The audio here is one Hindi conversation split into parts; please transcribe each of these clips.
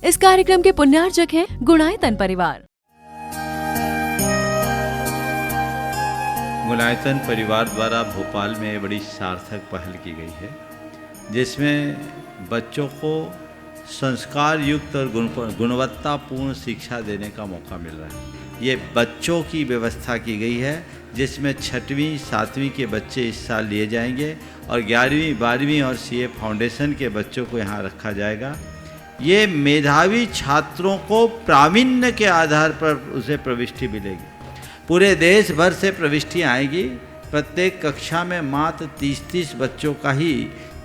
इस कार्यक्रम के पुण्यार्जक हैं गुणायतन परिवार। गुणायतन परिवार द्वारा भोपाल में बड़ी सार्थक पहल की गई है, जिसमें बच्चों को संस्कार युक्त और गुणवत्तापूर्ण शिक्षा देने का मौका मिल रहा है। ये बच्चों की व्यवस्था की गई है, जिसमें 6वीं 7वीं के बच्चे इस साल लिए जाएंगे और 11वीं 12वीं और सीए फाउंडेशन के बच्चों को यहाँ रखा जाएगा। ये मेधावी छात्रों को प्रावीण्य के आधार पर उसे प्रविष्टि मिलेगी। पूरे देश भर से प्रविष्टियाँ आएगी। प्रत्येक कक्षा में मात्र 30-30 बच्चों का ही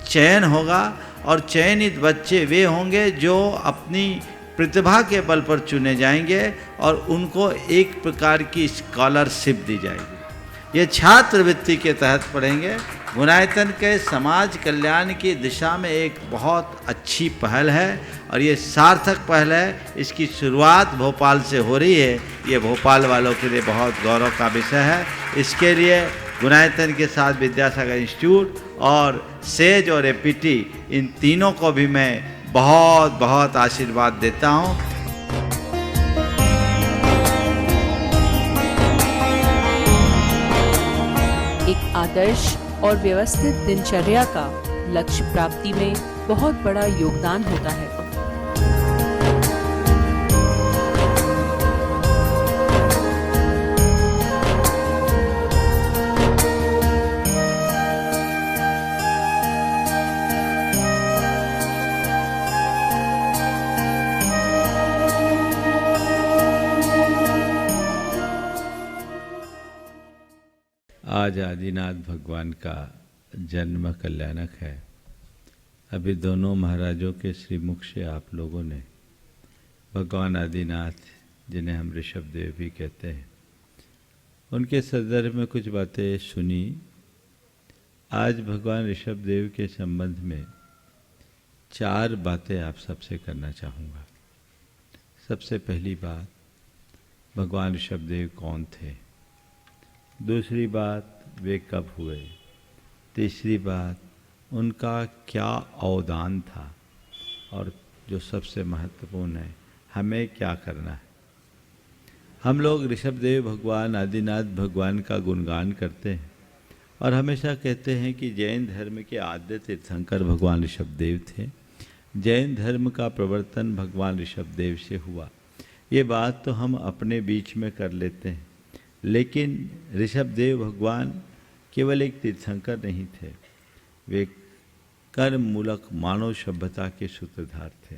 चयन होगा और चयनित बच्चे वे होंगे जो अपनी प्रतिभा के बल पर चुने जाएंगे और उनको एक प्रकार की स्कॉलरशिप दी जाएगी। ये छात्रवृत्ति के तहत पढ़ेंगे। गुणायतन के समाज कल्याण की दिशा में एक बहुत अच्छी पहल है और ये सार्थक पहल है। इसकी शुरुआत भोपाल से हो रही है। ये भोपाल वालों के लिए बहुत गौरव का विषय है। इसके लिए गुणायतन के साथ विद्यासागर इंस्टीट्यूट और सेज और एपीटी, इन तीनों को भी मैं बहुत बहुत आशीर्वाद देता हूँ। एक आदर्श और व्यवस्थित दिनचर्या का लक्ष्य प्राप्ति में बहुत बड़ा योगदान होता है। आज आदिनाथ भगवान का जन्म कल्याणक है। अभी दोनों महाराजों के श्रीमुख से आप लोगों ने भगवान आदिनाथ, जिन्हें हम ऋषभदेव भी कहते हैं, उनके संदर्भ में कुछ बातें सुनी। आज भगवान ऋषभदेव के संबंध में 4 बातें आप सबसे करना चाहूँगा। सबसे पहली बात, भगवान ऋषभदेव कौन थे। दूसरी बात, वे कब हुए। तीसरी बात, उनका क्या अवदान था। और जो सबसे महत्वपूर्ण है, हमें क्या करना है। हम लोग ऋषभदेव भगवान, आदिनाथ भगवान का गुणगान करते हैं और हमेशा कहते हैं कि जैन धर्म के आद्य तीर्थंकर भगवान ऋषभदेव थे। जैन धर्म का प्रवर्तन भगवान ऋषभदेव से हुआ। ये बात तो हम अपने बीच में कर लेते हैं, लेकिन ऋषभदेव भगवान केवल एक तीर्थंकर नहीं थे, वे कर्म मूलक मानव सभ्यता के सूत्रधार थे।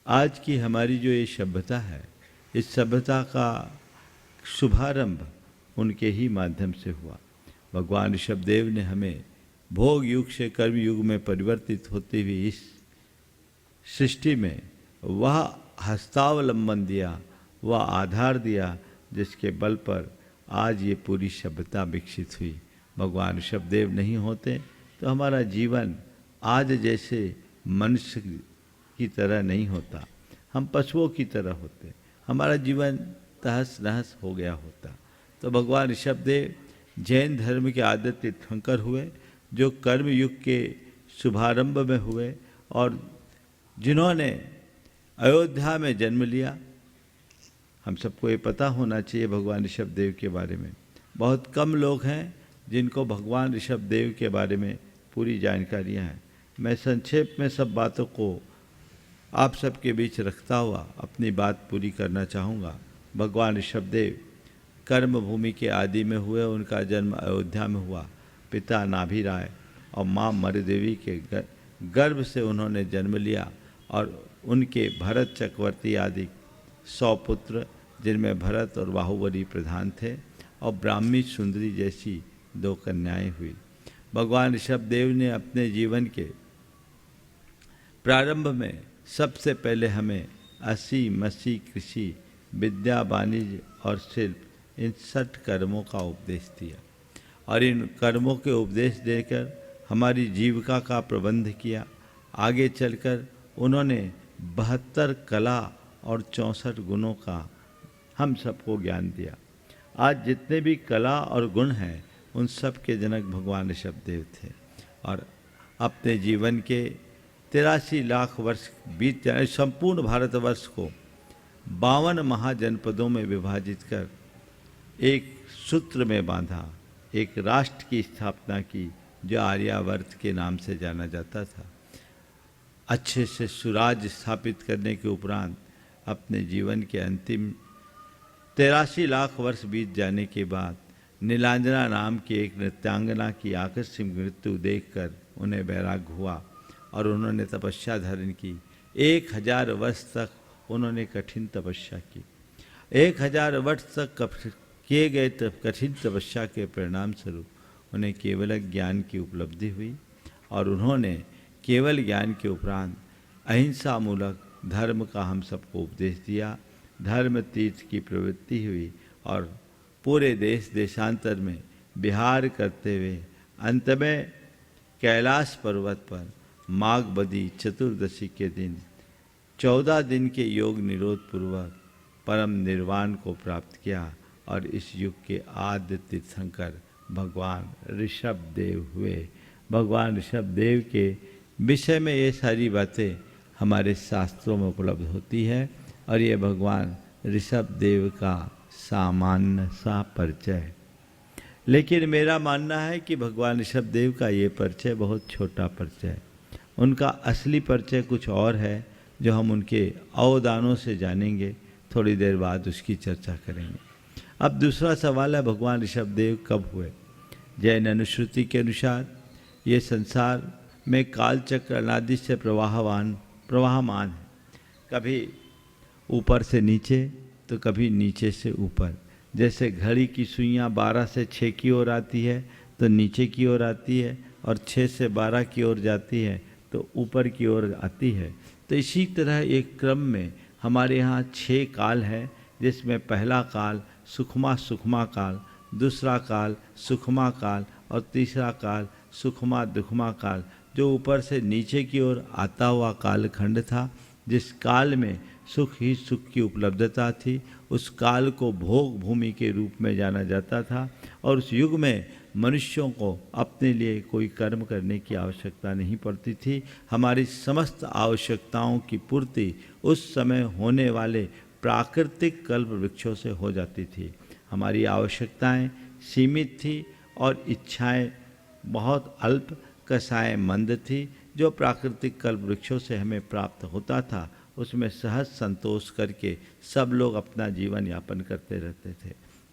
आज की हमारी जो ये सभ्यता है, इस सभ्यता का शुभारंभ उनके ही माध्यम से हुआ। भगवान ऋषभदेव ने हमें भोग युग से कर्म युग में परिवर्तित होती हुई इस सृष्टि में वह हस्तावलंबन दिया, वह आधार दिया, जिसके बल पर आज ये पूरी सभ्यता विकसित हुई। भगवान ऋषभदेव नहीं होते तो हमारा जीवन आज जैसे मनुष्य की तरह नहीं होता, हम पशुओं की तरह होते, हमारा जीवन तहस नहस हो गया होता। तो भगवान ऋषभदेव जैन धर्म के आद्य तीर्थंकर हुए, जो कर्म युग के शुभारंभ में हुए और जिन्होंने अयोध्या में जन्म लिया। हम सबको ये पता होना चाहिए भगवान ऋषभदेव के बारे में। बहुत कम लोग हैं जिनको भगवान ऋषभदेव के बारे में पूरी जानकारियाँ हैं। मैं संक्षेप में सब बातों को आप सबके बीच रखता हुआ अपनी बात पूरी करना चाहूँगा। भगवान ऋषभदेव कर्म भूमि के आदि में हुए। उनका जन्म अयोध्या में हुआ। पिता नाभि राय और माँ मरुदेवी के गर्भ से उन्होंने जन्म लिया और उनके भरत चक्रवर्ती आदि 100 पुत्र, जिनमें भरत और बाहुबली प्रधान थे, और ब्राह्मी सुंदरी जैसी 2 कन्याएं हुई। भगवान ऋषभदेव ने अपने जीवन के प्रारंभ में सबसे पहले हमें असी मसी कृषि, विद्या, वाणिज्य और शिल्प, इन 60 कर्मों का उपदेश दिया और इन कर्मों के उपदेश देकर हमारी जीविका का प्रबंध किया। आगे चलकर उन्होंने 72 कला और 64 गुणों का हम सबको ज्ञान दिया। आज जितने भी कला और गुण हैं, उन सब के जनक भगवान ऋषभदेव थे और अपने जीवन के 83 लाख वर्ष बीत जाने, संपूर्ण भारतवर्ष को 52 महाजनपदों में विभाजित कर एक सूत्र में बांधा, एक राष्ट्र की स्थापना की जो आर्यावर्त के नाम से जाना जाता था। अच्छे से सुराज स्थापित करने के उपरांत अपने जीवन के अंतिम 83 लाख वर्ष बीत जाने के बाद नीलांजना नाम की एक नृत्यांगना की आकस्मिक मृत्यु देखकर उन्हें वैराग्य हुआ और उन्होंने तपस्या धारण की। 1000 वर्ष तक उन्होंने कठिन तपस्या की। 1000 वर्ष तक किए गए कठिन तपस्या के परिणाम स्वरूप उन्हें केवल ज्ञान की उपलब्धि हुई और उन्होंने केवल ज्ञान के उपरांत अहिंसा मूलक धर्म का हम सबको उपदेश दिया। धर्म तीर्थ की प्रवृत्ति हुई और पूरे देश देशांतर में विहार करते हुए अंत में कैलाश पर्वत पर माघ बदी चतुर्दशी के दिन 14 दिन के योग निरोध पूर्वक परम निर्वाण को प्राप्त किया और इस युग के आद्य तीर्थंकर भगवान ऋषभ देव हुए। भगवान ऋषभ देव के विषय में ये सारी बातें हमारे शास्त्रों में उपलब्ध होती है और ये भगवान ऋषभ देव का सामान्य सा परिचय। लेकिन मेरा मानना है कि भगवान ऋषभ देव का ये परिचय बहुत छोटा परिचय है। उनका असली परिचय कुछ और है जो हम उनके अवदानों से जानेंगे। थोड़ी देर बाद उसकी चर्चा करेंगे। अब दूसरा सवाल है भगवान ऋषभ देव कब हुए। जैन अनुश्रुति के अनुसार ये संसार में कालचक्र अनादि से प्रवाहमान है, कभी ऊपर से नीचे तो कभी नीचे से ऊपर। जैसे घड़ी की सुइयाँ 12 से 6 की ओर आती है तो नीचे की ओर आती है और 6 से 12 की ओर जाती है तो ऊपर की ओर आती है। तो इसी तरह एक क्रम में हमारे यहाँ 6 काल है, जिसमें पहला काल सुखमा काल, दूसरा काल सुखमा काल और तीसरा काल सुखमा दुखमा काल, जो ऊपर से नीचे की ओर आता हुआ कालखंड था। जिस काल में सुख ही सुख की उपलब्धता थी, उस काल को भोग भूमि के रूप में जाना जाता था और उस युग में मनुष्यों को अपने लिए कोई कर्म करने की आवश्यकता नहीं पड़ती थी। हमारी समस्त आवश्यकताओं की पूर्ति उस समय होने वाले प्राकृतिक कल्प वृक्षों से हो जाती थी। हमारी आवश्यकताएं सीमित थी और इच्छाएं बहुत अल्प कसाएं मंद थी। जो प्राकृतिक कल्प वृक्षों से हमें प्राप्त होता था उसमें सहज संतोष करके सब लोग अपना जीवन यापन करते रहते थे।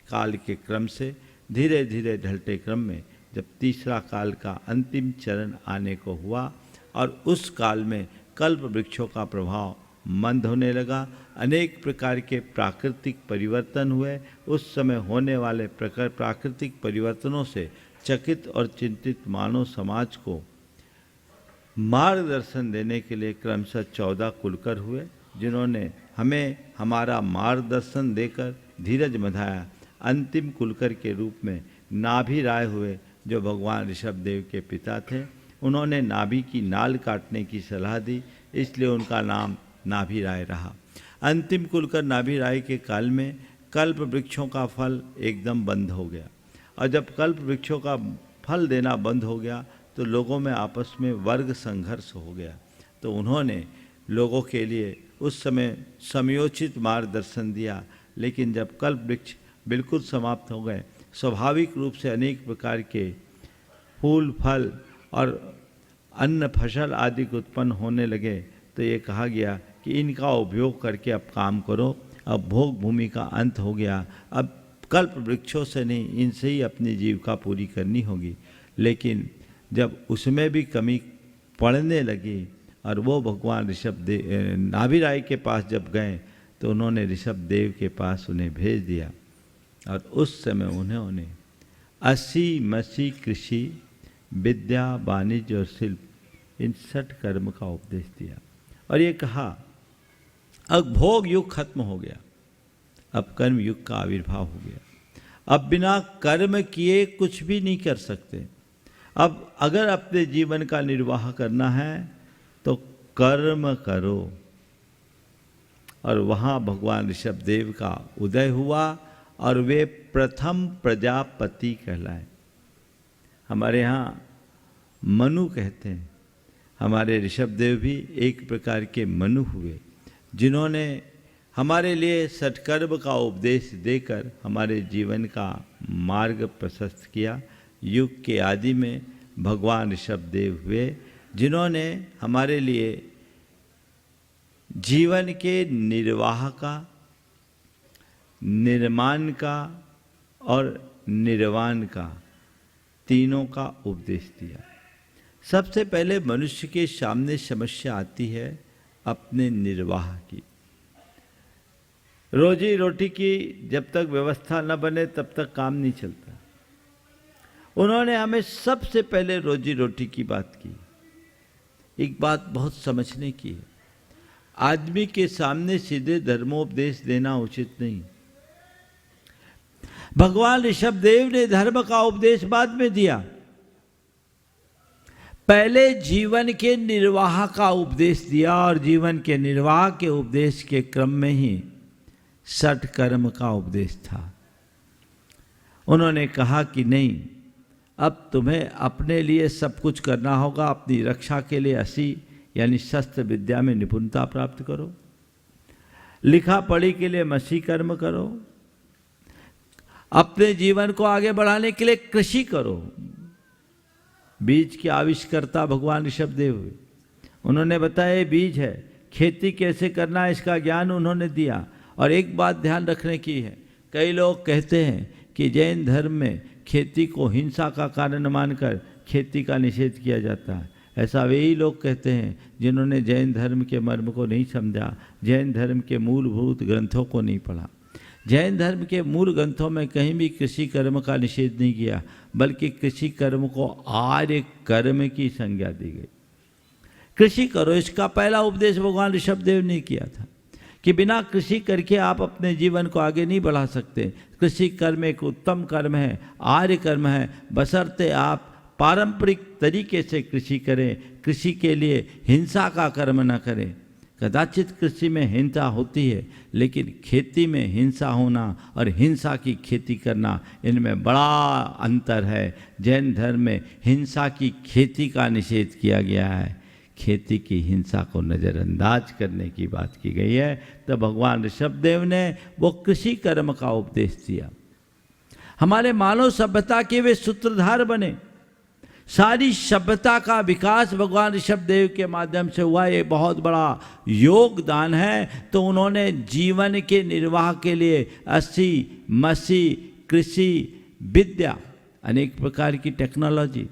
काल के क्रम से धीरे धीरे ढलते क्रम में जब तीसरा काल का अंतिम चरण आने को हुआ और उस काल में कल्प वृक्षों का प्रभाव मंद होने लगा, अनेक प्रकार के प्राकृतिक परिवर्तन हुए। उस समय होने वाले प्राकृतिक परिवर्तनों से चकित और चिंतित मानव समाज को मार्गदर्शन देने के लिए क्रमशः 14 कुलकर हुए, जिन्होंने हमें हमारा मार्गदर्शन देकर धीरज बंधाया। अंतिम कुलकर के रूप में नाभि राय हुए, जो भगवान ऋषभ देव के पिता थे। उन्होंने नाभि की नाल काटने की सलाह दी, इसलिए उनका नाम नाभि राय रहा। अंतिम कुलकर नाभि राय के काल में कल्प वृक्षों का फल एकदम बंद हो गया और जब कल्प वृक्षों का फल देना बंद हो गया तो लोगों में आपस में वर्ग संघर्ष हो गया। तो उन्होंने लोगों के लिए उस समय समयोचित मार्गदर्शन दिया। लेकिन जब कल्प वृक्ष बिल्कुल समाप्त हो गए, स्वाभाविक रूप से अनेक प्रकार के फूल फल और अन्न फसल आदि उत्पन्न होने लगे, तो ये कहा गया कि इनका उपयोग करके अब काम करो। अब भोग भूमि का अंत हो गया, अब कल्प वृक्षों से नहीं, इनसे ही अपनी जीविका पूरी करनी होगी। लेकिन जब उसमें भी कमी पड़ने लगी और वो भगवान ऋषभ देव नाभि राय के पास जब गए तो उन्होंने ऋषभ देव के पास उन्हें भेज दिया और उस समय उन्होंने 80 मसी कृषि विद्या वाणिज्य और शिल्प इन 60 कर्म का उपदेश दिया और ये कहा अब भोग युग खत्म हो गया, अब कर्म युग का आविर्भाव हो गया। अब बिना कर्म किए कुछ भी नहीं कर सकते। अब अगर अपने जीवन का निर्वाह करना है तो कर्म करो। और वहाँ भगवान ऋषभ देव का उदय हुआ और वे प्रथम प्रजापति कहलाए। हमारे यहाँ मनु कहते हैं, हमारे ऋषभदेव भी एक प्रकार के मनु हुए, जिन्होंने हमारे लिए सत्कर्म का उपदेश देकर हमारे जीवन का मार्ग प्रशस्त किया। युग के आदि में भगवान ऋषभदेव हुए, जिन्होंने हमारे लिए जीवन के निर्वाह का, निर्माण का और निर्वाण का, तीनों का उपदेश दिया। सबसे पहले मनुष्य के सामने समस्या आती है अपने निर्वाह की। रोजी रोटी की जब तक व्यवस्था न बने तब तक काम नहीं चलता। उन्होंने हमें सबसे पहले रोजी रोटी की बात की। एक बात बहुत समझने की है, आदमी के सामने सीधे धर्मोपदेश देना उचित नहीं। भगवान ऋषभदेव ने धर्म का उपदेश बाद में दिया, पहले जीवन के निर्वाह का उपदेश दिया और जीवन के निर्वाह के उपदेश के क्रम में ही सत्कर्म का उपदेश था। उन्होंने कहा कि नहीं, अब तुम्हें अपने लिए सब कुछ करना होगा, अपनी रक्षा के लिए असी यानी शस्त्र विद्या में निपुणता प्राप्त करो, लिखा पढ़ी के लिए मसी कर्म करो, अपने जीवन को आगे बढ़ाने के लिए कृषि करो। बीज के आविष्कर्ता भगवान ऋषभदेव हुए। उन्होंने बताया ये बीज है, खेती कैसे करना है इसका ज्ञान उन्होंने दिया। और एक बात ध्यान रखने की है, कई लोग कहते हैं कि जैन धर्म में खेती को हिंसा का कारण मानकर खेती का निषेध किया जाता है। ऐसा वही लोग कहते हैं जिन्होंने जैन धर्म के मर्म को नहीं समझा, जैन धर्म के मूलभूत ग्रंथों को नहीं पढ़ा। जैन धर्म के मूल ग्रंथों में कहीं भी कृषि कर्म का निषेध नहीं किया, बल्कि कृषि कर्म को आर्य कर्म की संज्ञा दी गई। कृषि करो, इसका पहला उपदेश भगवान ऋषभदेव ने किया था कि बिना कृषि करके आप अपने जीवन को आगे नहीं बढ़ा सकते। कृषि कर्म एक उत्तम कर्म है, आर्य कर्म है, बशर्ते आप पारंपरिक तरीके से कृषि करें, कृषि के लिए हिंसा का कर्म न करें। कदाचित कृषि में हिंसा होती है, लेकिन खेती में हिंसा होना और हिंसा की खेती करना, इनमें बड़ा अंतर है। जैन धर्म में हिंसा की खेती का निषेध किया गया है, खेती की हिंसा को नज़रअंदाज करने की बात की गई है। तो भगवान ऋषभदेव ने वो कृषि कर्म का उपदेश दिया। हमारे मानव सभ्यता के वे सूत्रधार बने। सारी सभ्यता का विकास भगवान ऋषभदेव के माध्यम से हुआ, ये बहुत बड़ा योगदान है। तो उन्होंने जीवन के निर्वाह के लिए अस्सी मसी कृषि विद्या, अनेक प्रकार की टेक्नोलॉजी,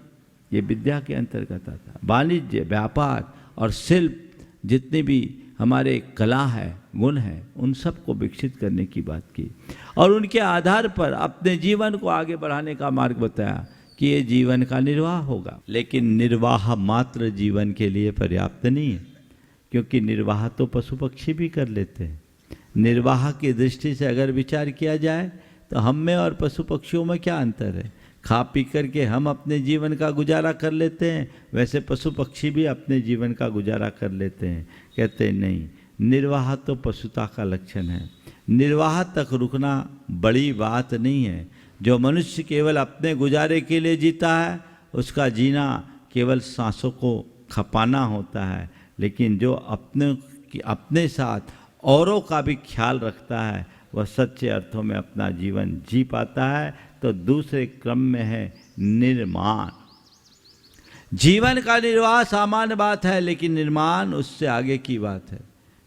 ये विद्या के अंतर्गत आता। वाणिज्य, व्यापार और शिल्प, जितनी भी हमारे कला है, गुण है, उन सब को विकसित करने की बात की और उनके आधार पर अपने जीवन को आगे बढ़ाने का मार्ग बताया कि ये जीवन का निर्वाह होगा। लेकिन निर्वाह मात्र जीवन के लिए पर्याप्त नहीं है, क्योंकि निर्वाह तो पशु पक्षी भी कर लेते हैं। निर्वाह की दृष्टि से अगर विचार किया जाए तो हम में और पशु पक्षियों में क्या अंतर है। खा पी करके हम अपने जीवन का गुजारा कर लेते हैं, वैसे पशु पक्षी भी अपने जीवन का गुजारा कर लेते हैं। कहते हैं नहीं, निर्वाह तो पशुता का लक्षण है। निर्वाह तक रुकना बड़ी बात नहीं है। जो मनुष्य केवल अपने गुजारे के लिए जीता है, उसका जीना केवल सांसों को खपाना होता है। लेकिन जो अपने साथ औरों का भी ख्याल रखता है, वह सच्चे अर्थों में अपना जीवन जी पाता है। तो दूसरे क्रम में है निर्माण। जीवन का निर्वाह सामान्य बात है, लेकिन निर्माण उससे आगे की बात है।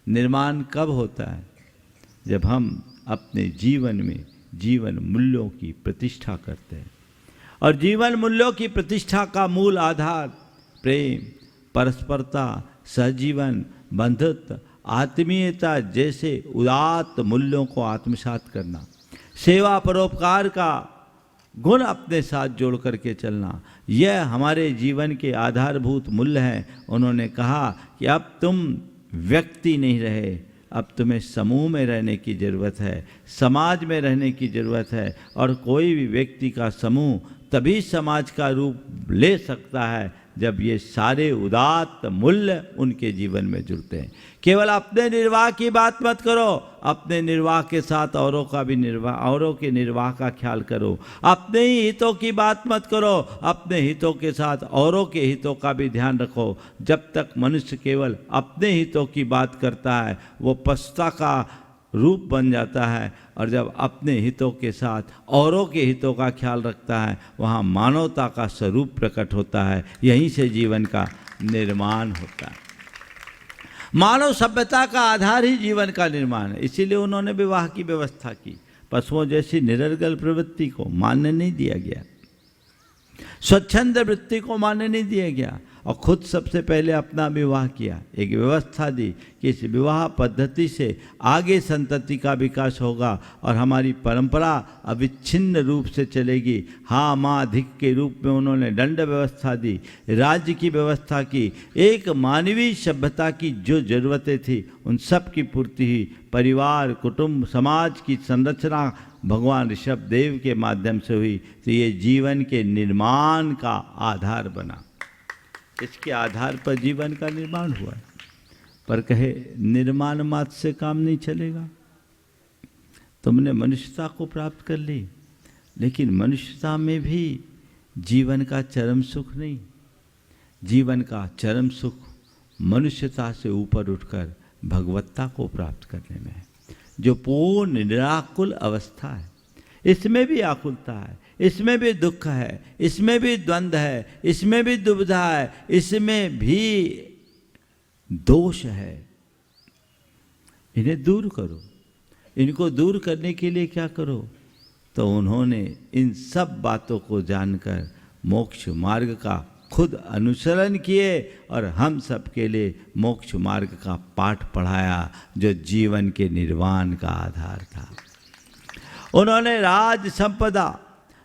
निर्माण कब होता है? जब हम अपने जीवन में जीवन मूल्यों की प्रतिष्ठा करते हैं। और जीवन मूल्यों की प्रतिष्ठा का मूल आधार प्रेम, परस्परता, सहजीवन, बंधुत्व, आत्मीयता जैसे उदात्त मूल्यों को आत्मसात करना, सेवा परोपकार का गुण अपने साथ जोड़ करके चलना, यह हमारे जीवन के आधारभूत मूल्य हैं। उन्होंने कहा कि अब तुम व्यक्ति नहीं रहे, अब तुम्हें समूह में रहने की ज़रूरत है, समाज में रहने की ज़रूरत है। और कोई भी व्यक्ति का समूह तभी समाज का रूप ले सकता है जब ये सारे उदात्त मूल्य उनके जीवन में जुड़ते हैं। केवल अपने निर्वाह की बात मत करो, अपने निर्वाह के साथ औरों का भी निर्वाह, औरों के निर्वाह का ख्याल करो। अपने ही हितों की बात मत करो, अपने हितों के साथ औरों के हितों का भी ध्यान रखो। जब तक मनुष्य केवल अपने हितों की बात करता है वो पशुता का रूप बन जाता है, और जब अपने हितों के साथ औरों के हितों का ख्याल रखता है वहाँ मानवता का स्वरूप प्रकट होता है। यहीं से जीवन का निर्माण होता है। मानव सभ्यता का आधार ही जीवन का निर्माण है। इसीलिए उन्होंने विवाह की व्यवस्था की। पशुओं जैसी निरर्गल प्रवृत्ति को मान्य नहीं दिया गया, स्वच्छंद वृत्ति को मान्य नहीं दिया गया, और खुद सबसे पहले अपना विवाह किया। एक व्यवस्था दी कि इस विवाह पद्धति से आगे संतति का विकास होगा और हमारी परंपरा अविच्छिन्न रूप से चलेगी। हाँ माँ धिक के रूप में उन्होंने दंड व्यवस्था दी, राज्य की व्यवस्था की। एक मानवीय सभ्यता की जो जरूरतें थी उन सब की पूर्ति ही परिवार, कुटुंब, समाज की संरचना भगवान ऋषभ देव के माध्यम से हुई। तो ये जीवन के निर्माण का आधार बना। इसके आधार पर जीवन का निर्माण हुआ। पर कहे निर्माण मात्र से काम नहीं चलेगा। तुमने मनुष्यता को प्राप्त कर ली, लेकिन मनुष्यता में भी जीवन का चरम सुख नहीं। जीवन का चरम सुख मनुष्यता से ऊपर उठकर भगवत्ता को प्राप्त करने में है, जो पूर्ण निराकुल अवस्था है। इसमें भी आकुलता है, इसमें भी दुख है, इसमें भी द्वंद्व है, इसमें भी दुविधा है, इसमें भी दोष है। इन्हें दूर करो। इनको दूर करने के लिए क्या करो? तो उन्होंने इन सब बातों को जानकर मोक्ष मार्ग का खुद अनुसरण किए और हम सब के लिए मोक्ष मार्ग का पाठ पढ़ाया, जो जीवन के निर्वाण का आधार था। उन्होंने राज संपदा,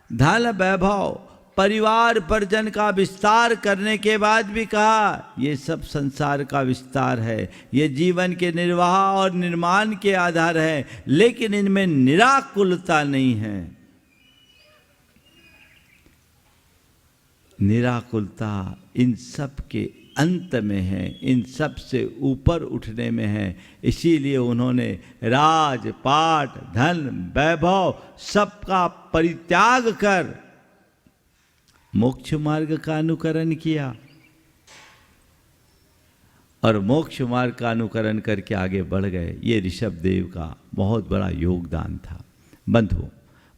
धन, वैभव, परिवार परिजन का विस्तार करने के बाद भी कहा ये सब संसार का विस्तार है, ये जीवन के निर्वाह और निर्माण के आधार है, लेकिन इनमें निराकुलता नहीं है। निराकुलता इन सब के अंत में है, इन सब से ऊपर उठने में है। इसीलिए उन्होंने राज, पाट, धन, वैभव सबका परित्याग कर मोक्ष मार्ग का अनुकरण किया, और मोक्ष मार्ग का अनुकरण करके आगे बढ़ गए। ये ऋषभ देव का बहुत बड़ा योगदान था। बंधु,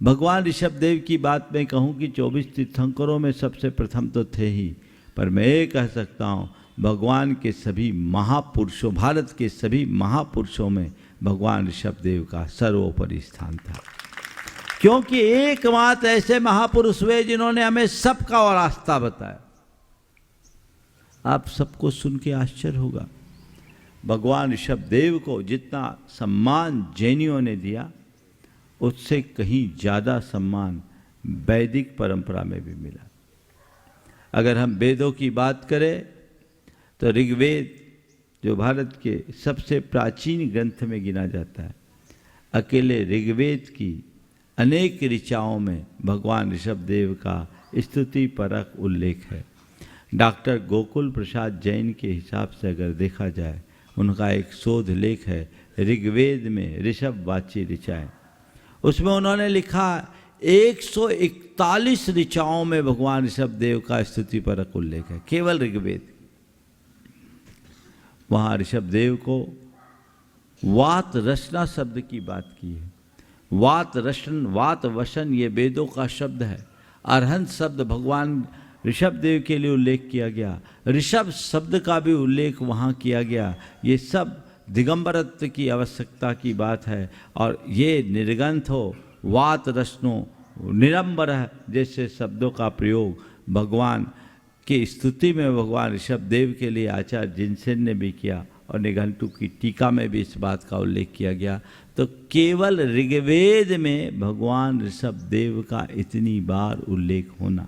भगवान ऋषभ देव की बात मैं कहूँ कि 24 तीर्थंकरों में सबसे प्रथम तो थे ही, पर मैं ये कह सकता हूँ भगवान के सभी महापुरुषों, भारत के सभी महापुरुषों में भगवान ऋषभ देव का सर्वोपरि स्थान था। क्योंकि एकमात्र ऐसे महापुरुष हुए जिन्होंने हमें सबका और रास्ता बताया। आप सबको सुन के आश्चर्य होगा, भगवान ऋषभ देव को जितना सम्मान जैनियों ने दिया, उससे कहीं ज़्यादा सम्मान वैदिक परंपरा में भी मिला। अगर हम वेदों की बात करें तो ऋग्वेद, जो भारत के सबसे प्राचीन ग्रंथ में गिना जाता है, अकेले ऋग्वेद की अनेक ऋचाओं में भगवान ऋषभ देव का स्तुति परक उल्लेख है। डॉक्टर गोकुल प्रसाद जैन के हिसाब से अगर देखा जाए, उनका एक शोध लेख है ऋग्वेद में ऋषभ वाची ऋचाएँ। उसमें उन्होंने लिखा 141 ऋचाओं में भगवान ऋषभ देव का स्तुति परक उल्लेख है, केवल ऋग्वेद। वहाँ ऋषभ देव को वात रचना शब्द की बात की है। वात रशन, वात वशन ये वेदों का शब्द है। अरहंत शब्द भगवान ऋषभ देव के लिए उल्लेख किया गया। ऋषभ शब्द का भी उल्लेख वहाँ किया गया। ये सब दिगंबरत्व की आवश्यकता की बात है। और ये निर्गंथ हो, वात रसनो, निरंबर जैसे शब्दों का प्रयोग भगवान की स्तुति में भगवान ऋषभ देव के लिए आचार्य जिनसेन ने भी किया, और निघंटु की टीका में भी इस बात का उल्लेख किया गया। तो केवल ऋग्वेद में भगवान ऋषभ देव का इतनी बार उल्लेख होना,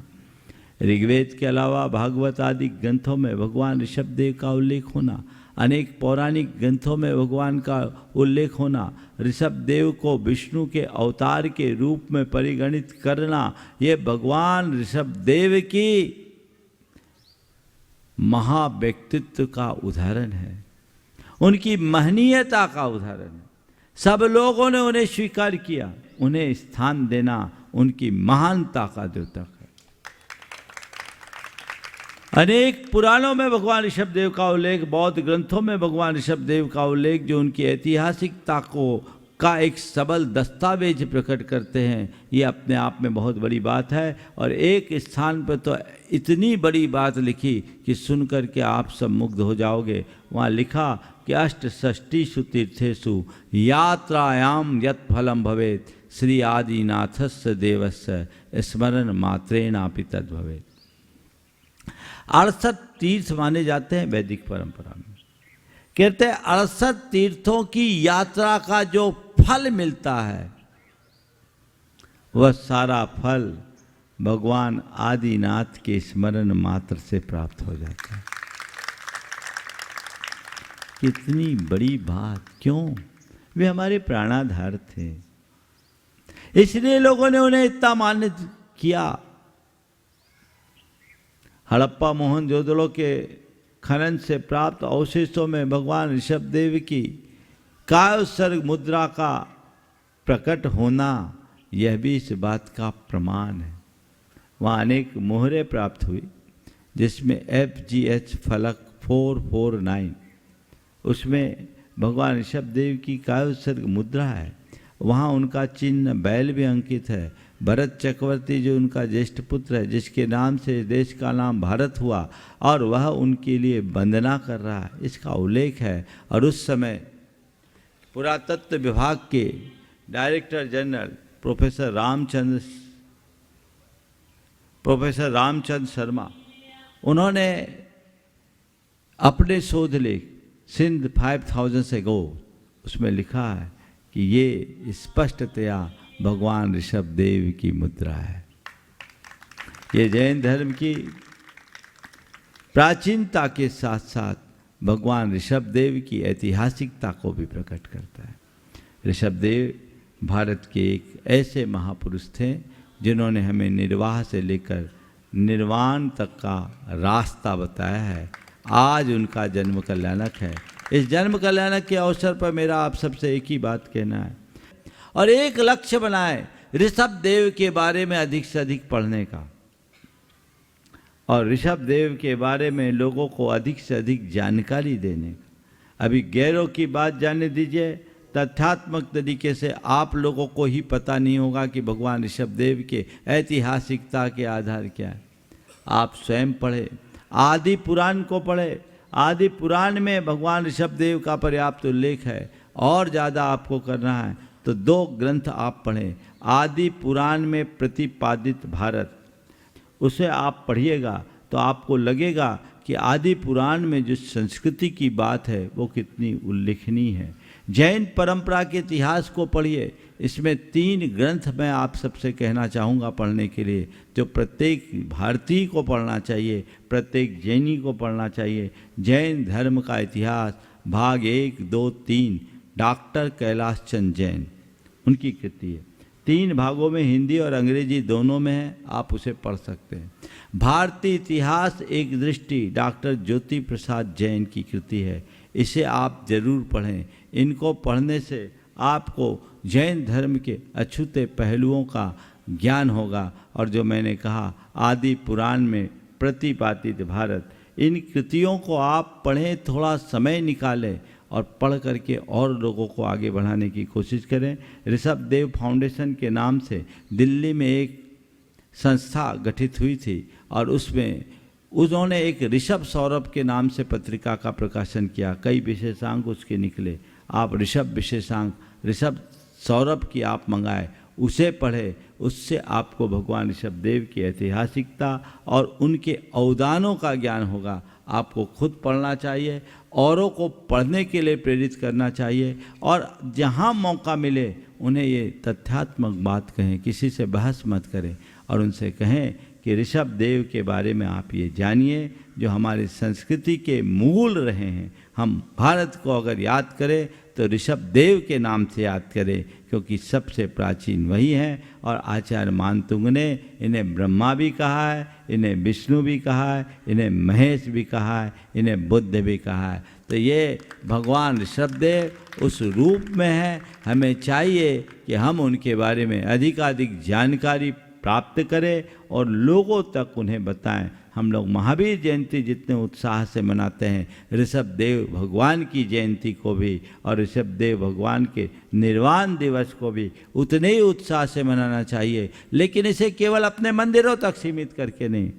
ऋग्वेद के अलावा भागवत आदि ग्रंथों में भगवान ऋषभ देव का उल्लेख होना, अनेक पौराणिक ग्रंथों में भगवान का उल्लेख होना, ऋषभ देव को विष्णु के अवतार के रूप में परिगणित करना, ये भगवान ऋषभ देव की महाव्यक्तित्व का उदाहरण है, उनकी महनीयता का उदाहरण है। सब लोगों ने उन्हें स्वीकार किया, उन्हें स्थान देना उनकी महानता का द्योतक है। अनेक पुराणों में भगवान ऋषभदेव का उल्लेख, बौद्ध ग्रंथों में भगवान ऋषभदेव का उल्लेख, जो उनकी ऐतिहासिकता का एक सबल दस्तावेज प्रकट करते हैं, ये अपने आप में बहुत बड़ी बात है। और एक स्थान पर तो इतनी बड़ी बात लिखी कि सुन करके आप सब मुग्ध हो जाओगे। वहाँ लिखा कि अष्टषष्टिषु तीर्थेषु यात्रायाम यत् फलम भवेत् श्री आदिनाथस्य देवस्य स्मरण मात्रेणापि तद् भवेत्। 68 तीर्थ माने जाते हैं वैदिक परंपरा में। कहते हैं 68 तीर्थों की यात्रा का जो फल मिलता है, वह सारा फल भगवान आदिनाथ के स्मरण मात्र से प्राप्त हो जाता है। कितनी बड़ी बात! क्यों? वे हमारे प्राणाधार थे, इसलिए लोगों ने उन्हें इतना मान्य किया। हड़प्पा मोहनजोदड़ो के खनन से प्राप्त अवशेषों में भगवान ऋषभदेव की कायोत्सर्ग मुद्रा का प्रकट होना, यह भी इस बात का प्रमाण है। वहाँ अनेक मोहरें प्राप्त हुई, जिसमें FGH फलक 449, उसमें भगवान ऋषभदेव की कायोत्सर्ग मुद्रा है। वहाँ उनका चिन्ह बैल भी अंकित है। भरत चक्रवर्ती जो उनका ज्येष्ठ पुत्र है, जिसके नाम से देश का नाम भारत हुआ, और वह उनके लिए वंदना कर रहा है, इसका उल्लेख है। और उस समय पुरातत्व विभाग के director general professor Ramchandra Sharma, उन्होंने अपने शोध लेख सिंध 5000 एगो उसमें लिखा है कि ये स्पष्टतया भगवान ऋषभदेव की मुद्रा है। ये जैन धर्म की प्राचीनता के साथ साथ भगवान ऋषभदेव की ऐतिहासिकता को भी प्रकट करता है। ऋषभदेव भारत के एक ऐसे महापुरुष थे जिन्होंने हमें निर्वाह से लेकर निर्वाण तक का रास्ता बताया है। आज उनका जन्म कल्याणक है। इस जन्म कल्याणक के अवसर पर मेरा आप सबसे एक ही बात कहना है, और एक लक्ष्य बनाए ऋषभदेव के बारे में अधिक से अधिक पढ़ने का, और ऋषभदेव के बारे में लोगों को अधिक से अधिक जानकारी देने का। अभी गैरों की बात जाने दीजिए, तथ्यात्मक तरीके से आप लोगों को ही पता नहीं होगा कि भगवान ऋषभदेव के ऐतिहासिकता के आधार क्या है। आप स्वयं पढ़े, आदि पुराण को पढ़े। आदि पुराण में भगवान ऋषभदेव का पर्याप्त उल्लेख है। और ज़्यादा आपको करना है तो 2 ग्रंथ आप पढ़ें। आदि पुराण में प्रतिपादित भारत, उसे आप पढ़िएगा तो आपको लगेगा कि आदि पुराण में जो संस्कृति की बात है वो कितनी उल्लेखनीय है। जैन परंपरा के इतिहास को पढ़िए। इसमें 3 ग्रंथ मैं आप सबसे कहना चाहूँगा पढ़ने के लिए, जो प्रत्येक भारतीय को पढ़ना चाहिए, प्रत्येक जैनी को पढ़ना चाहिए। जैन धर्म का इतिहास भाग 1, 2, 3 डॉक्टर कैलाश चंद जैन, उनकी कृति है। 3 भागों में हिंदी और अंग्रेजी दोनों में है, आप उसे पढ़ सकते हैं। भारतीय इतिहास एक दृष्टि डॉक्टर ज्योति प्रसाद जैन की कृति है, इसे आप जरूर पढ़ें। इनको पढ़ने से आपको जैन धर्म के अछूते पहलुओं का ज्ञान होगा। और जो मैंने कहा आदि पुराण में प्रतिपादित भारत, इन कृतियों को आप पढ़ें, थोड़ा समय निकालें और पढ़ करके और लोगों को आगे बढ़ाने की कोशिश करें। ऋषभदेव फाउंडेशन के नाम से दिल्ली में एक संस्था गठित हुई थी और उसमें उन्होंने एक ऋषभ सौरभ के नाम से पत्रिका का प्रकाशन किया। कई विशेषांक उसके निकले। आप ऋषभ विशेषांक, ऋषभ सौरभ की आप मंगाए, उसे पढ़े, उससे आपको भगवान ऋषभदेव की ऐतिहासिकता और उनके अवदानों का ज्ञान होगा। आपको खुद पढ़ना चाहिए, औरों को पढ़ने के लिए प्रेरित करना चाहिए, और जहाँ मौका मिले उन्हें ये तथ्यात्मक बात कहें, किसी से बहस मत करें, और उनसे कहें कि ऋषभदेव के बारे में आप ये जानिए जो हमारी संस्कृति के मूल रहे हैं। हम भारत को अगर याद करें तो ऋषभ देव के नाम से याद करें, क्योंकि सबसे प्राचीन वही हैं। और आचार्य मानतुंग ने इन्हें ब्रह्मा भी कहा है, इन्हें विष्णु भी कहा है, इन्हें महेश भी कहा है, इन्हें बुद्ध भी कहा है। तो ये भगवान ऋषभदेव उस रूप में है। हमें चाहिए कि हम उनके बारे में अधिकाधिक जानकारी प्राप्त करें और लोगों तक उन्हें बताएं। हम लोग महावीर जयंती जितने उत्साह से मनाते हैं, ऋषभदेव भगवान की जयंती को भी और ऋषभदेव भगवान के निर्वाण दिवस को भी उतने ही उत्साह से मनाना चाहिए। लेकिन इसे केवल अपने मंदिरों तक सीमित करके नहीं,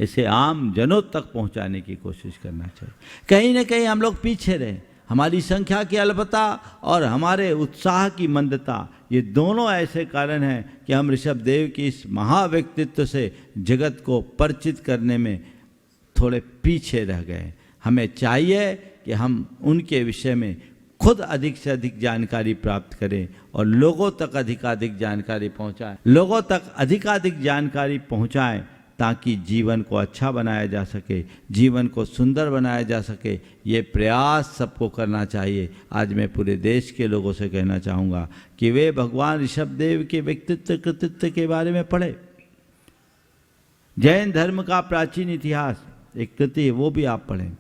इसे आम जनों तक पहुंचाने की कोशिश करना चाहिए। कहीं ना कहीं हम लोग पीछे रहे, हमारी संख्या की अल्पता और हमारे उत्साह की मंदता, ये दोनों ऐसे कारण हैं कि हम ऋषभदेव की इस महाव्यक्तित्व से जगत को परिचित करने में थोड़े पीछे रह गए। हमें चाहिए कि हम उनके विषय में खुद अधिक से अधिक जानकारी प्राप्त करें और लोगों तक अधिकाधिक जानकारी पहुंचाएं, ताकि जीवन को अच्छा बनाया जा सके, जीवन को सुंदर बनाया जा सके। ये प्रयास सबको करना चाहिए। आज मैं पूरे देश के लोगों से कहना चाहूँगा कि वे भगवान ऋषभदेव के व्यक्तित्व कृतित्व के बारे में पढ़े। जैन धर्म का प्राचीन इतिहास एक कृति है, वो भी आप पढ़ें।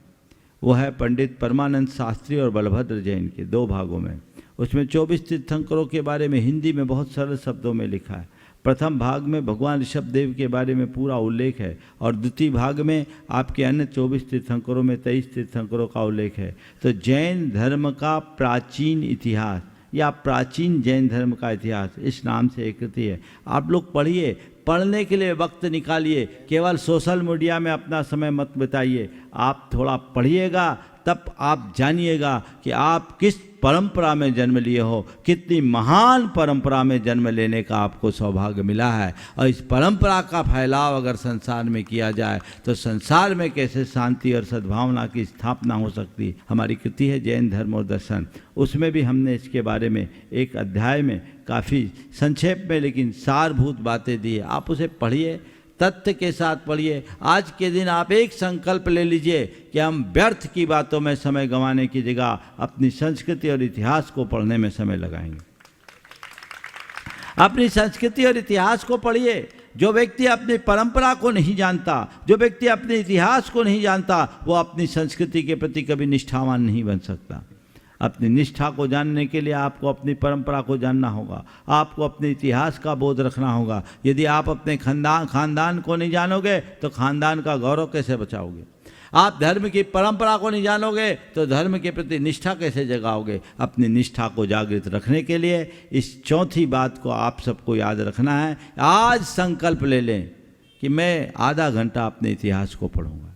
वो है पंडित परमानंद शास्त्री और बलभद्र जैन के 2 भागों में। उसमें 24 तीर्थंकरों के बारे में हिंदी में बहुत सरल शब्दों में लिखा है। प्रथम भाग में भगवान ऋषभदेव के बारे में पूरा उल्लेख है और द्वितीय भाग में आपके अन्य 24 तीर्थंकरों में 23 तीर्थंकरों का उल्लेख है। तो जैन धर्म का प्राचीन इतिहास या प्राचीन जैन धर्म का इतिहास इस नाम से एक कृति है। आप लोग पढ़िए, पढ़ने के लिए वक्त निकालिए, केवल सोशल मीडिया में अपना समय मत बिताइए। आप थोड़ा पढ़िएगा, तब आप जानिएगा कि आप किस परंपरा में जन्म लिए हो, कितनी महान परंपरा में जन्म लेने का आपको सौभाग्य मिला है। और इस परंपरा का फैलाव अगर संसार में किया जाए तो संसार में कैसे शांति और सद्भावना की स्थापना हो सकती है। हमारी कृति है जैन धर्म और दर्शन, उसमें भी हमने इसके बारे में एक अध्याय में काफ़ी संक्षेप में लेकिन सारभूत बातें दी है। आप उसे पढ़िए, तथ्य के साथ पढ़िए। आज के दिन आप एक संकल्प ले लीजिए कि हम व्यर्थ की बातों में समय गंवाने की जगह अपनी संस्कृति और इतिहास को पढ़ने में समय लगाएंगे। अपनी संस्कृति और इतिहास को पढ़िए। जो व्यक्ति अपनी परंपरा को नहीं जानता, जो व्यक्ति अपने इतिहास को नहीं जानता, वो अपनी संस्कृति के प्रति कभी निष्ठावान नहीं बन सकता। अपनी निष्ठा को जानने के लिए आपको अपनी परंपरा को जानना होगा, आपको अपने इतिहास का बोध रखना होगा। यदि आप अपने खानदान को नहीं जानोगे तो खानदान का गौरव कैसे बचाओगे? आप धर्म की परंपरा को नहीं जानोगे तो धर्म के प्रति निष्ठा कैसे जगाओगे? अपनी निष्ठा को जागृत रखने के लिए इस चौथी बात को आप सबको याद रखना है। आज संकल्प ले लें कि मैं आधा घंटा अपने इतिहास को पढ़ूंगा।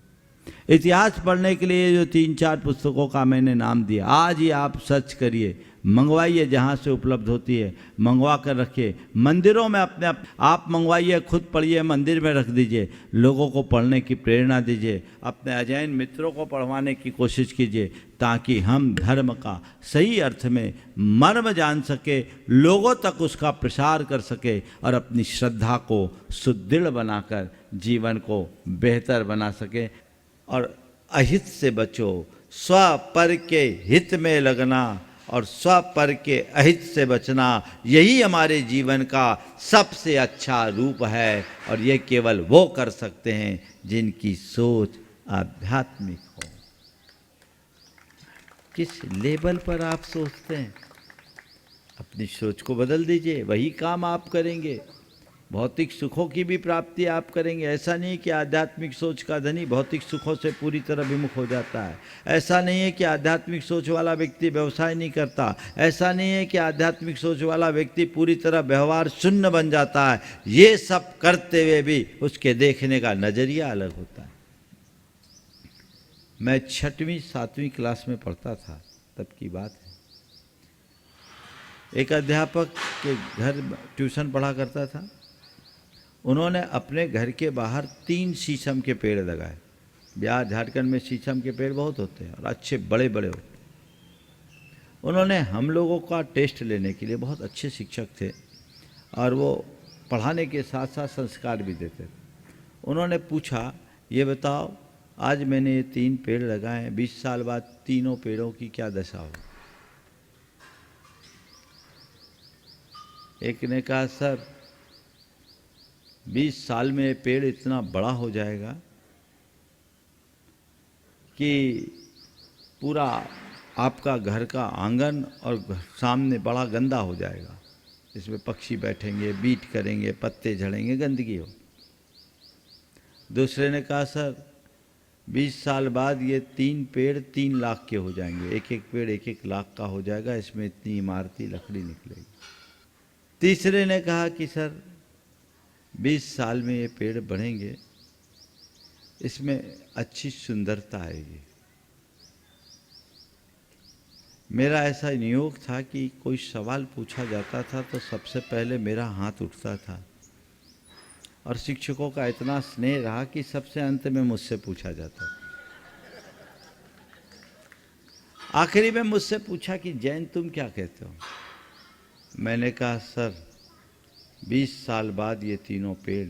इतिहास पढ़ने के लिए जो 3-4 पुस्तकों का मैंने नाम दिया, आज ही आप सर्च करिए, मंगवाइए, जहाँ से उपलब्ध होती है मंगवा कर रखिए। मंदिरों में अपने आप मंगवाइए, खुद पढ़िए, मंदिर में रख दीजिए, लोगों को पढ़ने की प्रेरणा दीजिए, अपने अजैन मित्रों को पढ़वाने की कोशिश कीजिए, ताकि हम धर्म का सही अर्थ में मर्म जान सके, लोगों तक उसका प्रसार कर सके और अपनी श्रद्धा को सुदृढ़ बनाकर जीवन को बेहतर बना सके। और अहित से बचो, स्वपर के हित में लगना और स्वपर के अहित से बचना, यही हमारे जीवन का सबसे अच्छा रूप है। और ये केवल वो कर सकते हैं जिनकी सोच आध्यात्मिक हो। किस लेवल पर आप सोचते हैं, अपनी सोच को बदल दीजिए, वही काम आप करेंगे। भौतिक सुखों की भी प्राप्ति आप करेंगे। ऐसा नहीं कि आध्यात्मिक सोच का धनी भौतिक सुखों से पूरी तरह विमुख हो जाता है। ऐसा नहीं है कि आध्यात्मिक सोच वाला व्यक्ति व्यवसाय नहीं करता। ऐसा नहीं है कि आध्यात्मिक सोच वाला व्यक्ति पूरी तरह व्यवहार शून्य बन जाता है। ये सब करते हुए भी उसके देखने का नज़रिया अलग होता है। मैं 6वीं 7वीं क्लास में पढ़ता था, तब की बात है। एक अध्यापक के घर ट्यूशन पढ़ा करता था। उन्होंने अपने घर के बाहर 3 शीशम के पेड़ लगाए। बिहार झारखंड में शीशम के पेड़ बहुत होते हैं और अच्छे बड़े बड़े होते हैं। उन्होंने हम लोगों का टेस्ट लेने के लिए, बहुत अच्छे शिक्षक थे और वो पढ़ाने के साथ साथ संस्कार भी देते थे। उन्होंने पूछा, ये बताओ आज मैंने ये 3 पेड़ लगाए हैं, 20 साल बाद तीनों पेड़ों की क्या दशा हो। एक ने कहा सर 20 साल में ये पेड़ इतना बड़ा हो जाएगा कि पूरा आपका घर का आंगन और सामने बड़ा गंदा हो जाएगा, इसमें पक्षी बैठेंगे, बीट करेंगे, पत्ते झड़ेंगे, गंदगी हो। दूसरे ने कहा सर 20 साल बाद ये 3 पेड़ 3 लाख के हो जाएंगे, एक एक पेड़ 1-1 लाख का हो जाएगा, इसमें इतनी इमारती लकड़ी निकलेगी। तीसरे ने कहा कि सर 20 साल में ये पेड़ बढ़ेंगे, इसमें अच्छी सुंदरता आएगी। मेरा ऐसा नियोग था कि कोई सवाल पूछा जाता था तो सबसे पहले मेरा हाथ उठता था, और शिक्षकों का इतना स्नेह रहा कि सबसे अंत में मुझसे पूछा जाता था। आखिरी में मुझसे पूछा कि जैन तुम क्या कहते हो। मैंने कहा सर 20 साल बाद ये तीनों पेड़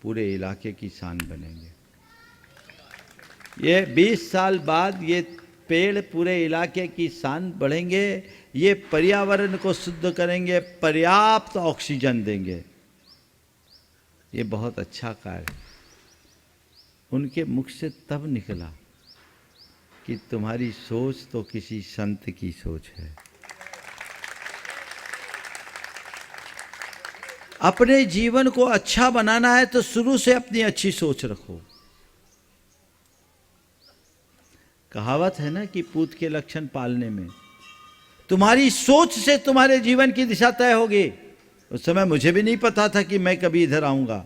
पूरे इलाके की शान बनेंगे। ये 20 साल बाद ये पेड़ पूरे इलाके की शान बढ़ेंगे, ये पर्यावरण को शुद्ध करेंगे, पर्याप्त ऑक्सीजन देंगे। ये बहुत अच्छा कार्य उनके मुख से तब निकला कि तुम्हारी सोच तो किसी संत की सोच है। अपने जीवन को अच्छा बनाना है तो शुरू से अपनी अच्छी सोच रखो। कहावत है ना कि पूत के लक्षण पालने में, तुम्हारी सोच से तुम्हारे जीवन की दिशा तय होगी। उस समय मुझे भी नहीं पता था कि मैं कभी इधर आऊंगा,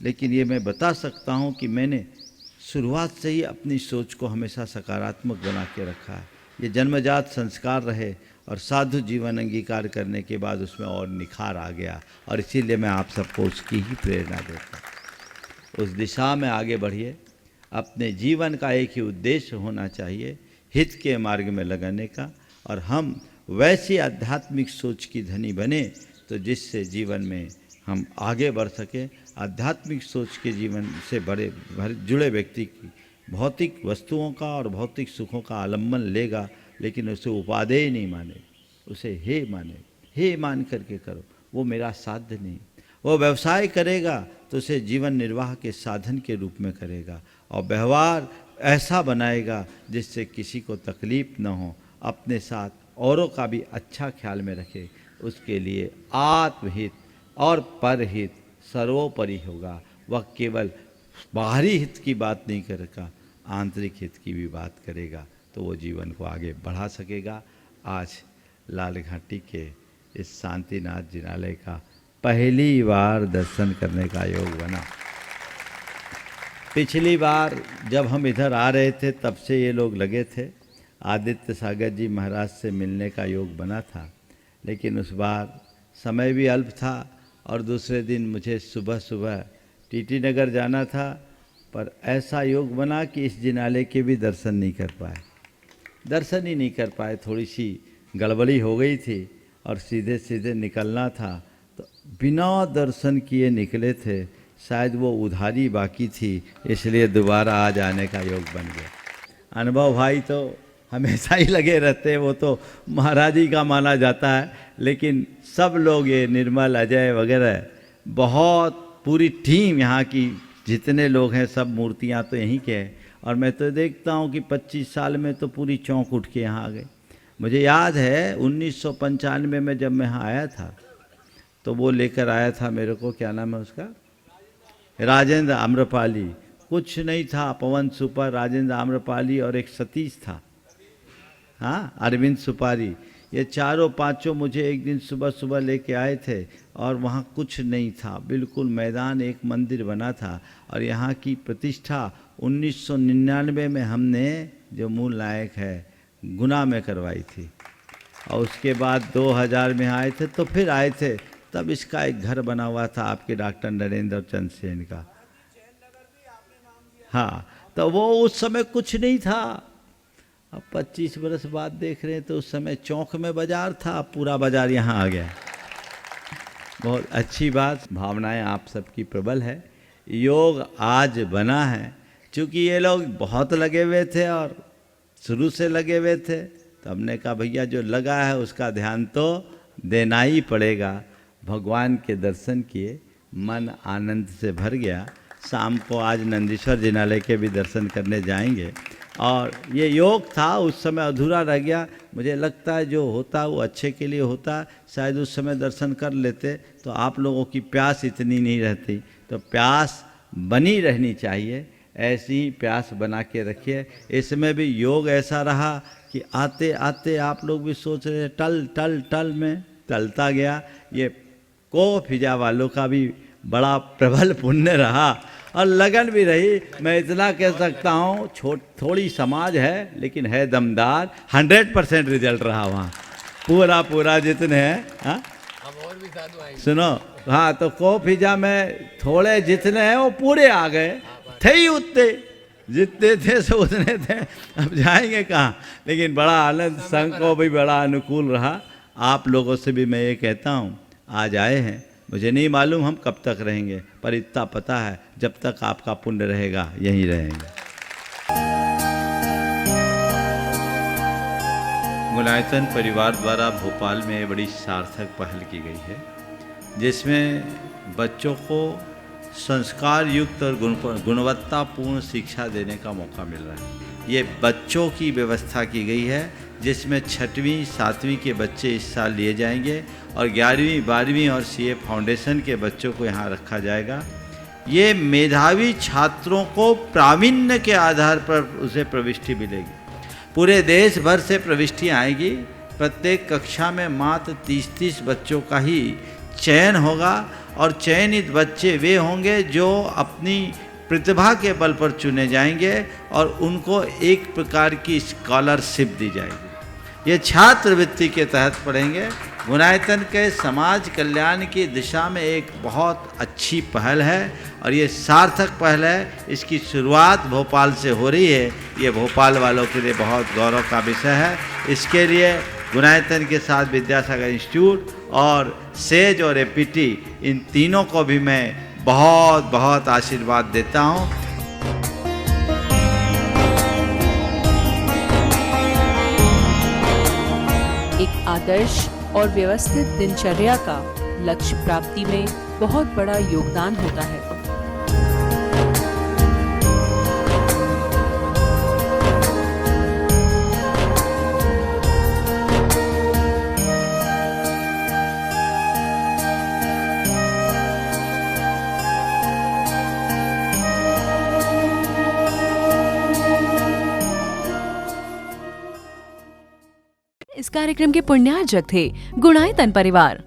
लेकिन ये मैं बता सकता हूं कि मैंने शुरुआत से ही अपनी सोच को हमेशा सकारात्मक बना के रखा है। ये जन्मजात संस्कार रहे और साधु जीवन अंगीकार करने के बाद उसमें और निखार आ गया, और इसीलिए मैं आप सबको उसकी ही प्रेरणा देता हूँ। उस दिशा में आगे बढ़िए। अपने जीवन का एक ही उद्देश्य होना चाहिए, हित के मार्ग में लगाने का, और हम वैसी आध्यात्मिक सोच की धनी बने तो जिससे जीवन में हम आगे बढ़ सकें। आध्यात्मिक सोच के जीवन से जुड़े व्यक्ति की भौतिक वस्तुओं का और भौतिक सुखों का आलम्बन लेगा, लेकिन उसे उपादेय नहीं माने, उसे हे माने, हे मान करके करो। वो मेरा साध्य नहीं। वो व्यवसाय करेगा तो उसे जीवन निर्वाह के साधन के रूप में करेगा, और व्यवहार ऐसा बनाएगा जिससे किसी को तकलीफ न हो, अपने साथ औरों का भी अच्छा ख्याल में रखे। उसके लिए आत्महित और परहित सर्वोपरि होगा। वह केवल बाहरी हित की बात नहीं करेगा, आंतरिक हित की भी बात करेगा, तो वो जीवन को आगे बढ़ा सकेगा। आज लाल घाटी के इस शांतिनाथ जिनालय का पहली बार दर्शन करने का योग बना। पिछली बार जब हम इधर आ रहे थे तब से ये लोग लगे थे। आदित्य सागर जी महाराज से मिलने का योग बना था, लेकिन उस बार समय भी अल्प था और दूसरे दिन मुझे सुबह सुबह टीटी नगर जाना था। पर ऐसा योग बना कि इस जिनालय के भी दर्शन नहीं कर पाए, दर्शन ही नहीं कर पाए। थोड़ी सी गड़बड़ी हो गई थी और सीधे सीधे निकलना था, तो बिना दर्शन किए निकले थे। शायद वो उधारी बाकी थी, इसलिए दोबारा आज आने का योग बन गया। अनुभव भाई तो हमेशा ही लगे रहते हैं, वो तो महाराज ही का माना जाता है, लेकिन सब लोग ये निर्मल, अजय वगैरह, बहुत पूरी टीम यहाँ की जितने लोग हैं, सब मूर्तियाँ तो यहीं के हैं। और मैं तो देखता हूँ कि 25 साल में तो पूरी चौंक उठ के यहाँ आ गए। मुझे याद है 1995 में जब मैं यहाँ आया था तो वो लेकर आया था मेरे को, क्या नाम है उसका, राजेंद्र आम्रपाली। कुछ नहीं था, पवन सुपर, राजेंद्र आम्रपाली और एक सतीश था, हाँ, अरविंद सुपारी। ये चारों पांचों मुझे एक दिन सुबह सुबह लेके आए थे और वहाँ कुछ नहीं था, बिल्कुल मैदान, एक मंदिर बना था। और यहाँ की प्रतिष्ठा 1999 में हमने, जो मूल नायक है, गुना में करवाई थी। और उसके बाद 2000 में आए थे, तो फिर आए थे, तब इसका एक घर बना हुआ था आपके डॉक्टर नरेंद्र चंद सेन का, हाँ। तो वो उस समय कुछ नहीं था। अब 25 बरस बाद देख रहे हैं तो उस समय चौक में बाजार था, पूरा बाजार यहाँ आ गया। बहुत अच्छी बात। भावनाएं आप सबकी प्रबल है। योग आज बना है, चूँकि ये लोग बहुत लगे हुए थे और शुरू से लगे हुए थे, तो हमने कहा भैया जो लगा है उसका ध्यान तो देना ही पड़ेगा। भगवान के दर्शन किए, मन आनंद से भर गया। शाम को आज नंदीश्वर जिनालय के भी दर्शन करने जाएंगे। और ये योग था, उस समय अधूरा रह गया। मुझे लगता है जो होता वो अच्छे के लिए होता, शायद उस समय दर्शन कर लेते तो आप लोगों की प्यास इतनी नहीं रहती। तो प्यास बनी रहनी चाहिए, ऐसी ही प्यास बना के रखिए। इसमें भी योग ऐसा रहा कि आते आते आप लोग भी सोच रहे टल टल टल में टलता गया। ये को फिजा वालों का भी बड़ा प्रबल पुण्य रहा और लगन भी रही। मैं इतना कह सकता हूँ, थोड़ी समाज है लेकिन है दमदार। 100% रिजल्ट रहा वहाँ, पूरा जितने हैं। हाँ और भी साधु आएंगे। सुनो, हाँ तो को फिजा में थोड़े जितने हैं वो पूरे आ गए थे ही, उतने जितने थे सो उतने थे। अब जाएंगे कहाँ, लेकिन बड़ा आनंद, संघ को भी बड़ा अनुकूल रहा। आप लोगों से भी मैं ये कहता हूँ, आज आए हैं, मुझे नहीं मालूम हम कब तक रहेंगे, पर इतना पता है जब तक आपका पुण्य रहेगा यहीं रहेंगे। गुणायतन परिवार द्वारा भोपाल में बड़ी सार्थक पहल की गई है, जिसमें बच्चों को संस्कार युक्त और गुणवत्तापूर्ण शिक्षा देने का मौका मिल रहा है। ये बच्चों की व्यवस्था की गई है, जिसमें 6वीं 7वीं के बच्चे इस साल लिए जाएंगे और 11वीं 12वीं और सीए फाउंडेशन के बच्चों को यहाँ रखा जाएगा। ये मेधावी छात्रों को प्रावीण्य के आधार पर उसे प्रविष्टि मिलेगी। पूरे देश भर से प्रविष्टियाँ आएगी। प्रत्येक कक्षा में मात्र 30-30 बच्चों का ही चयन होगा और चयनित बच्चे वे होंगे जो अपनी प्रतिभा के बल पर चुने जाएंगे और उनको एक प्रकार की स्कॉलरशिप दी जाएगी। ये छात्रवृत्ति के तहत पढ़ेंगे। गुणायतन के समाज कल्याण की दिशा में एक बहुत अच्छी पहल है और ये सार्थक पहल है। इसकी शुरुआत भोपाल से हो रही है। ये भोपाल वालों के लिए बहुत गौरव का विषय है। इसके लिए गुणायतन के साथ विद्यासागर इंस्टीट्यूट और सेज और एपीटी, इन तीनों को भी मैं बहुत बहुत आशीर्वाद देता हूँ। एक आदर्श और व्यवस्थित दिनचर्या का लक्ष्य प्राप्ति में बहुत बड़ा योगदान होता है। इस कार्यक्रम के पुण्यार्जक थे गुणायतन परिवार।